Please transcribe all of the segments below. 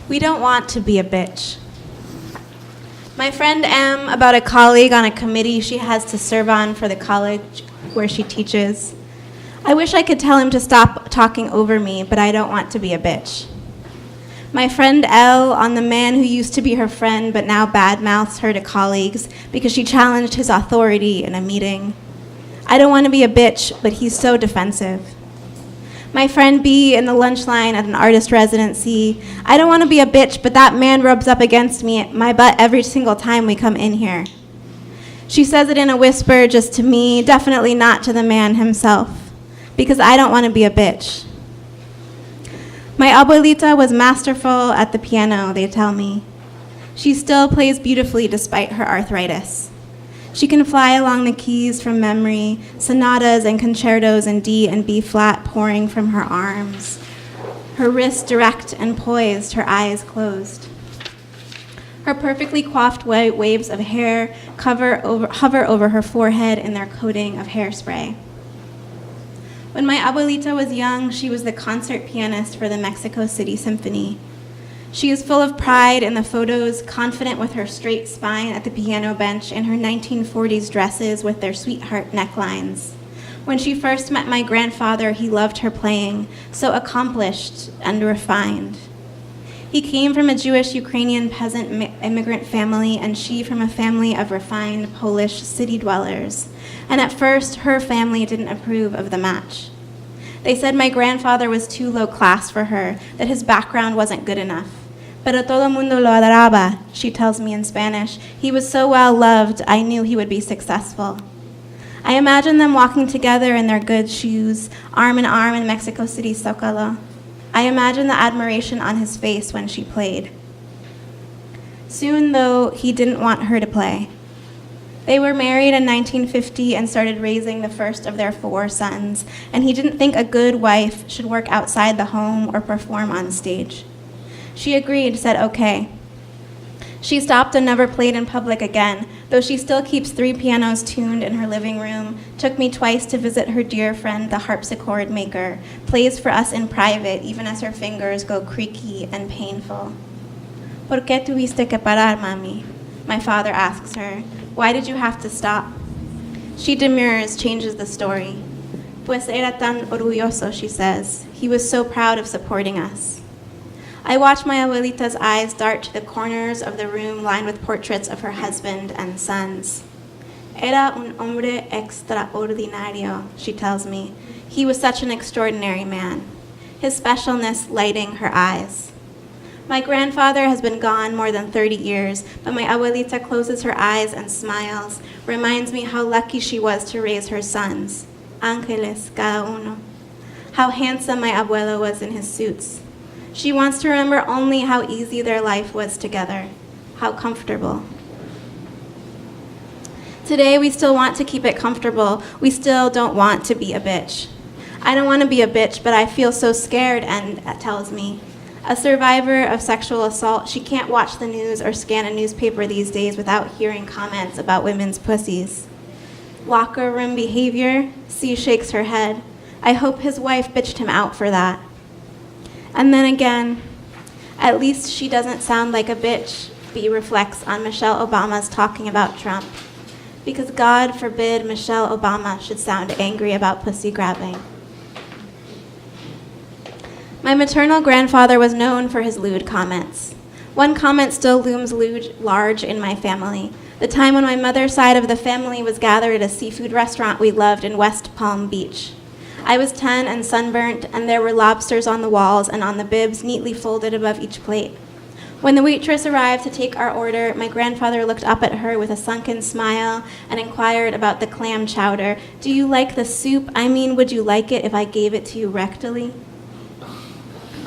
We don't want to be a bitch. My friend M about a colleague on a committee she has to serve on for the college where she teaches. I wish I could tell him to stop talking over me, but I don't want to be a bitch. My friend L on the man who used to be her friend but now badmouths her to colleagues because she challenged his authority in a meeting. I don't want to be a bitch, but he's so defensive. My friend B in the lunch line at an artist residency. I don't want to be a bitch, but that man rubs up against my butt every single time we come in here. She says it in a whisper just to me, definitely not to the man himself, because I don't want to be a bitch. My abuelita was masterful at the piano, they tell me. She still plays beautifully despite her arthritis. She can fly along the keys from memory, sonatas and concertos in D and B flat pouring from her arms. Her wrists direct and poised, her eyes closed. Her perfectly coiffed waves of hair hover over her forehead in their coating of hairspray. When my abuelita was young, she was the concert pianist for the Mexico City Symphony. She is full of pride in the photos, confident with her straight spine at the piano bench in her 1940s dresses with their sweetheart necklines. When she first met my grandfather, he loved her playing, so accomplished and refined. He came from a Jewish Ukrainian peasant immigrant family, and she from a family of refined Polish city dwellers. And at first, her family didn't approve of the match. They said my grandfather was too low class for her, that his background wasn't good enough. Pero todo mundo lo adoraba, she tells me in Spanish. He was so well loved, I knew he would be successful. I imagine them walking together in their good shoes, arm in arm in Mexico City Zocalo. I imagine the admiration on his face when she played. Soon, though, he didn't want her to play. They were married in 1950 and started raising the first of their 4 sons, and he didn't think a good wife should work outside the home or perform on stage. She agreed, said okay. She stopped and never played in public again, though she still keeps 3 pianos tuned in her living room, took me twice to visit her dear friend, the harpsichord maker, plays for us in private, even as her fingers go creaky and painful. ¿Por qué tuviste que parar, mami? My father asks her. Why did you have to stop? She demurs, changes the story. Pues era tan orgulloso, she says. He was so proud of supporting us. I watch my abuelita's eyes dart to the corners of the room lined with portraits of her husband and sons. Era un hombre extraordinario, she tells me. He was such an extraordinary man, his specialness lighting her eyes. My grandfather has been gone more than 30 years, but my abuelita closes her eyes and smiles, reminds me how lucky she was to raise her sons, ángeles cada uno. How handsome my abuelo was in his suits. She wants to remember only how easy their life was together, how comfortable. Today, we still want to keep it comfortable. We still don't want to be a bitch. I don't want to be a bitch, but I feel so scared, and tells me. A survivor of sexual assault, she can't watch the news or scan a newspaper these days without hearing comments about women's pussies. Locker room behavior, C shakes her head. I hope his wife bitched him out for that. And then again, at least she doesn't sound like a bitch, B reflects on Michelle Obama's talking about Trump. Because God forbid Michelle Obama should sound angry about pussy grabbing. My maternal grandfather was known for his lewd comments. One comment still looms large in my family. The time when my mother's side of the family was gathered at a seafood restaurant we loved in West Palm Beach. I was 10 and sunburnt, and there were lobsters on the walls and on the bibs neatly folded above each plate. When the waitress arrived to take our order, my grandfather looked up at her with a sunken smile and inquired about the clam chowder. Do you like the soup? I mean, would you like it if I gave it to you rectally?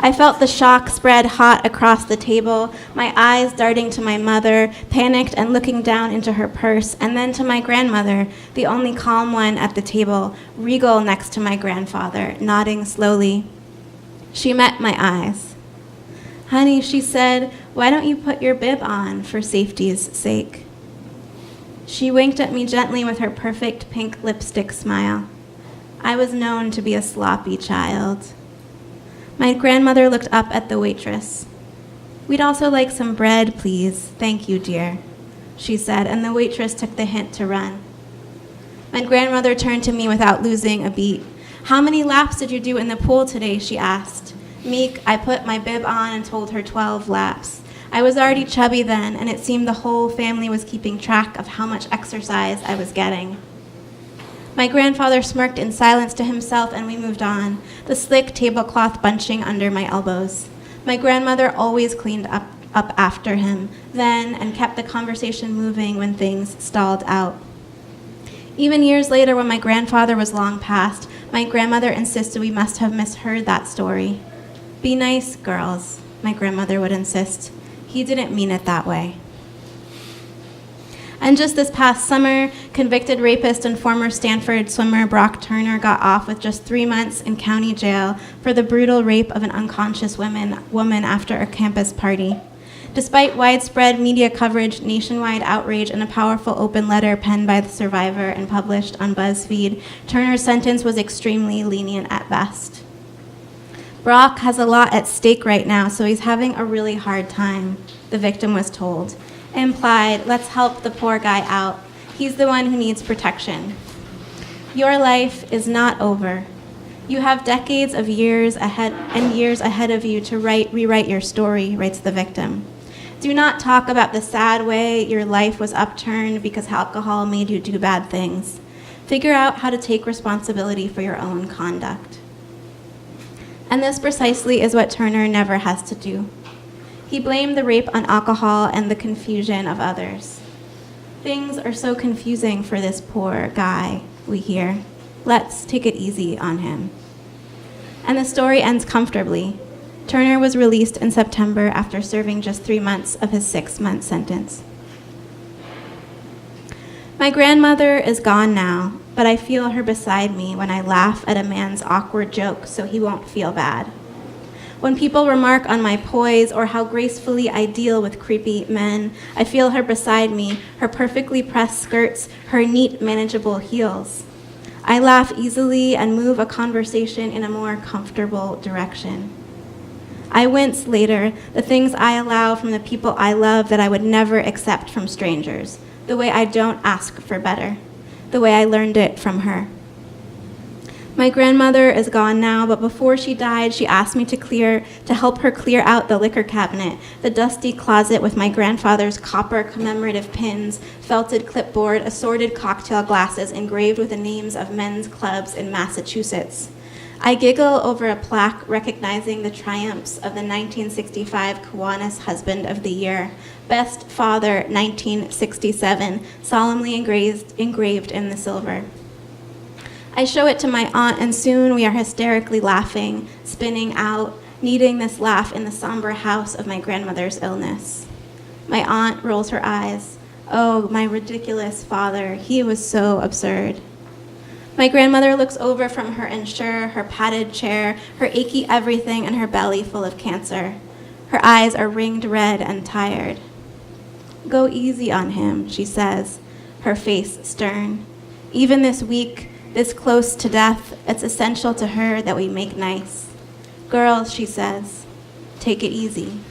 I felt the shock spread hot across the table, my eyes darting to my mother, panicked and looking down into her purse, and then to my grandmother, the only calm one at the table, regal next to my grandfather, nodding slowly. She met my eyes. Honey, she said, why don't you put your bib on for safety's sake? She winked at me gently with her perfect pink lipstick smile. I was known to be a sloppy child. My grandmother looked up at the waitress. "We'd also like some bread, please. Thank you, dear," she said, and the waitress took the hint to run. My grandmother turned to me without losing a beat. "How many laps did you do in the pool today?" she asked. Meek, I put my bib on and told her 12 laps. I was already chubby then, and it seemed the whole family was keeping track of how much exercise I was getting. My grandfather smirked in silence to himself, and we moved on, the slick tablecloth bunching under my elbows. My grandmother always cleaned up after him, then, and kept the conversation moving when things stalled out. Even years later, when my grandfather was long past, my grandmother insisted we must have misheard that story. "Be nice, girls," my grandmother would insist. "He didn't mean it that way." And just this past summer, convicted rapist and former Stanford swimmer Brock Turner got off with just 3 months in county jail for the brutal rape of an unconscious woman after a campus party. Despite widespread media coverage, nationwide outrage, and a powerful open letter penned by the survivor and published on BuzzFeed, Turner's sentence was extremely lenient at best. Brock has a lot at stake right now, so he's having a really hard time, the victim was told. Implied, let's help the poor guy out. He's the one who needs protection. Your life is not over. You have decades of years ahead of you to rewrite your story, writes the victim. Do not talk about the sad way your life was upturned because alcohol made you do bad things. Figure out how to take responsibility for your own conduct. And this precisely is what Turner never has to do. He blamed the rape on alcohol and the confusion of others. Things are so confusing for this poor guy, we hear. Let's take it easy on him. And the story ends comfortably. Turner was released in September after serving just 3 months of his 6-month sentence. My grandmother is gone now, but I feel her beside me when I laugh at a man's awkward joke so he won't feel bad. When people remark on my poise or how gracefully I deal with creepy men, I feel her beside me, her perfectly pressed skirts, her neat, manageable heels. I laugh easily and move a conversation in a more comfortable direction. I wince later, the things I allow from the people I love that I would never accept from strangers, the way I don't ask for better, the way I learned it from her. My grandmother is gone now, but before she died, she asked me to help her clear out the liquor cabinet, the dusty closet with my grandfather's copper commemorative pins, felted clipboard, assorted cocktail glasses engraved with the names of men's clubs in Massachusetts. I giggle over a plaque recognizing the triumphs of the 1965 Kiwanis Husband of the Year, Best Father 1967, solemnly engraved in the silver. I show it to my aunt, and soon we are hysterically laughing, spinning out, needing this laugh in the somber house of my grandmother's illness. My aunt rolls her eyes. Oh, my ridiculous father, he was so absurd. My grandmother looks over from her Ensure, her padded chair, her achy everything, and her belly full of cancer. Her eyes are ringed red and tired. Go easy on him, she says, her face stern. Even this week, this close to death, it's essential to her that we make nice. Girls, she says, take it easy.